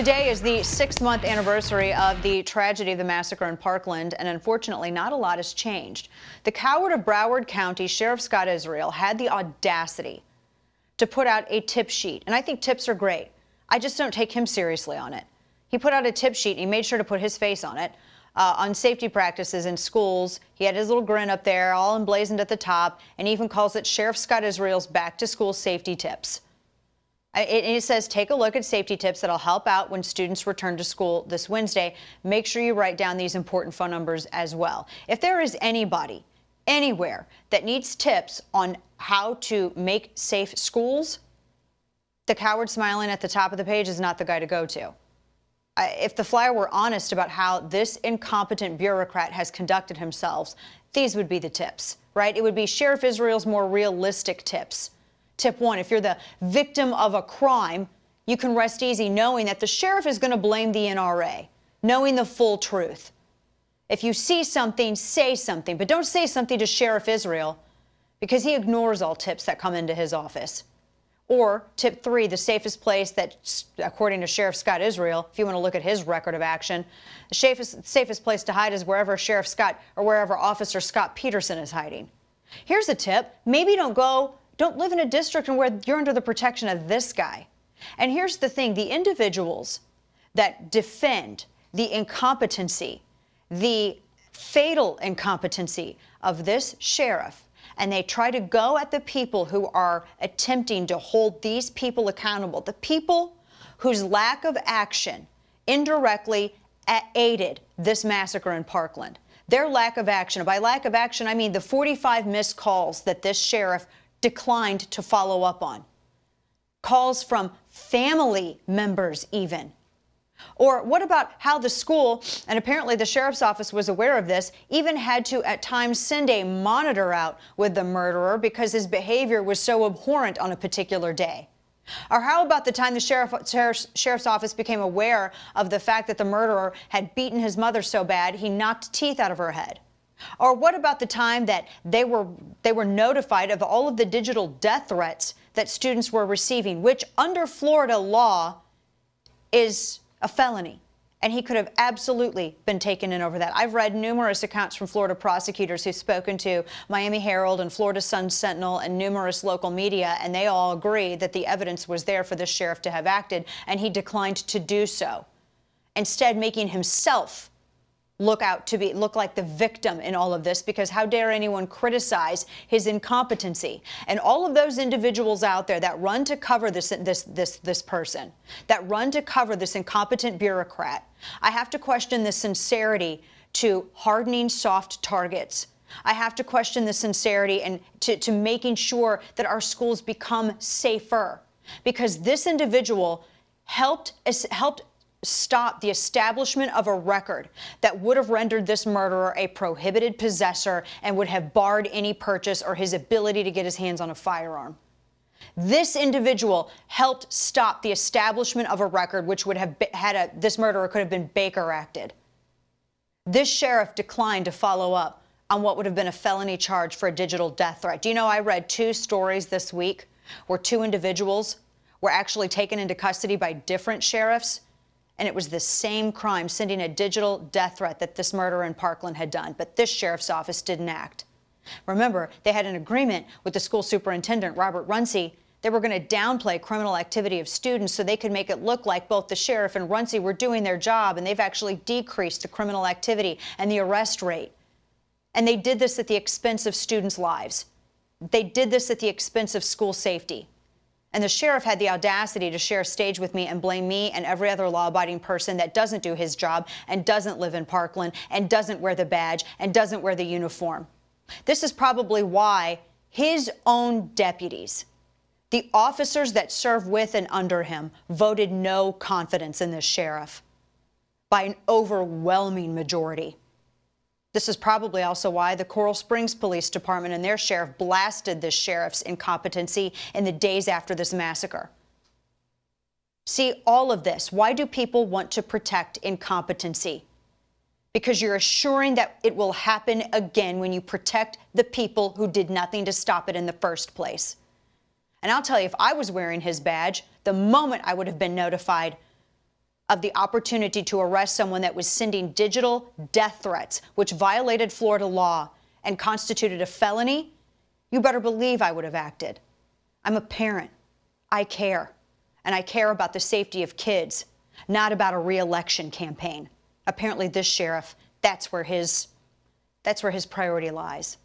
Today is the 6-month anniversary of the tragedy of the massacre in Parkland, and unfortunately, not a lot has changed. The coward of Broward County, Sheriff Scott Israel, had the audacity to put out a tip sheet, and I think tips are great. I just don't take him seriously on it. He put out a tip sheet, and he made sure to put his face on it, on safety practices in schools. He had his little grin up there, all emblazoned at the top, and even calls it Sheriff Scott Israel's back-to-school safety tips. It says, take a look at safety tips that'll help out when students return to school this Wednesday. Make sure you write down these important phone numbers as well. If there is anybody, anywhere, that needs tips on how to make safe schools, the coward smiling at the top of the page is not the guy to go to. If the flyer were honest about how this incompetent bureaucrat has conducted himself, these would be the tips, right? It would be Sheriff Israel's more realistic tips. Tip 1, if you're the victim of a crime, you can rest easy knowing that the sheriff is going to blame the NRA, knowing the full truth. If you see something, say something, but don't say something to Sheriff Israel because he ignores all tips that come into his office. Or tip 3, the safest place that, according to Sheriff Scott Israel, if you want to look at his record of action, the safest place to hide is wherever Sheriff Scott or wherever Officer Scott Peterson is hiding. Here's a tip. Maybe don't live in a district where you're under the protection of this guy. And here's the thing, the individuals that defend the incompetency, the fatal incompetency of this sheriff, and they try to go at the people who are attempting to hold these people accountable, the people whose lack of action indirectly aided this massacre in Parkland. Their lack of action, by lack of action, I mean the 45 missed calls that this sheriff declined to follow up on. Calls from family members even. Or what about how the school, and apparently the sheriff's office was aware of this, even had to at times send a monitor out with the murderer because his behavior was so abhorrent on a particular day? Or how about the time the sheriff's office became aware of the fact that the murderer had beaten his mother so bad he knocked teeth out of her head? Or what about the time that they were notified of all of the digital death threats that students were receiving, which under Florida law is a felony, and he could have absolutely been taken in over that. I've read numerous accounts from Florida prosecutors who've spoken to Miami Herald and Florida Sun-Sentinel and numerous local media, and they all agree that the evidence was there for this sheriff to have acted, and he declined to do so, instead making himself look like the victim in all of this, because how dare anyone criticize his incompetency? And all of those individuals out there that run to cover this person, that run to cover this incompetent bureaucrat, I have to question the sincerity to hardening soft targets. I have to question the sincerity and to making sure that our schools become safer, because this individual helped stop the establishment of a record that would have rendered this murderer a prohibited possessor and would have barred any purchase or his ability to get his hands on a firearm. This individual helped stop the establishment of a record which would have this murderer could have been Baker acted. This sheriff declined to follow up on what would have been a felony charge for a digital death threat. Do you know, I read 2 stories this week where 2 individuals were actually taken into custody by different sheriffs, and it was the same crime, sending a digital death threat that this murderer in Parkland had done, but this sheriff's office didn't act. Remember, they had an agreement with the school superintendent, Robert Runcie. They were going to downplay criminal activity of students so they could make it look like both the sheriff and Runcie were doing their job, and they've actually decreased the criminal activity and the arrest rate. And they did this at the expense of students' lives. They did this at the expense of school safety. And the sheriff had the audacity to share a stage with me and blame me and every other law-abiding person that doesn't do his job and doesn't live in Parkland and doesn't wear the badge and doesn't wear the uniform. This is probably why his own deputies, the officers that serve with and under him, voted no confidence in this sheriff by an overwhelming majority. This is probably also why the Coral Springs Police Department and their sheriff blasted this sheriff's incompetency in the days after this massacre. See, all of this, why do people want to protect incompetency? Because you're assuring that it will happen again when you protect the people who did nothing to stop it in the first place. And I'll tell you, if I was wearing his badge, the moment I would have been notified of the opportunity to arrest someone that was sending digital death threats, which violated Florida law and constituted a felony, you better believe I would have acted. I'm a parent. I care. And I care about the safety of kids, not about a re-election campaign. Apparently this sheriff, that's where his priority lies.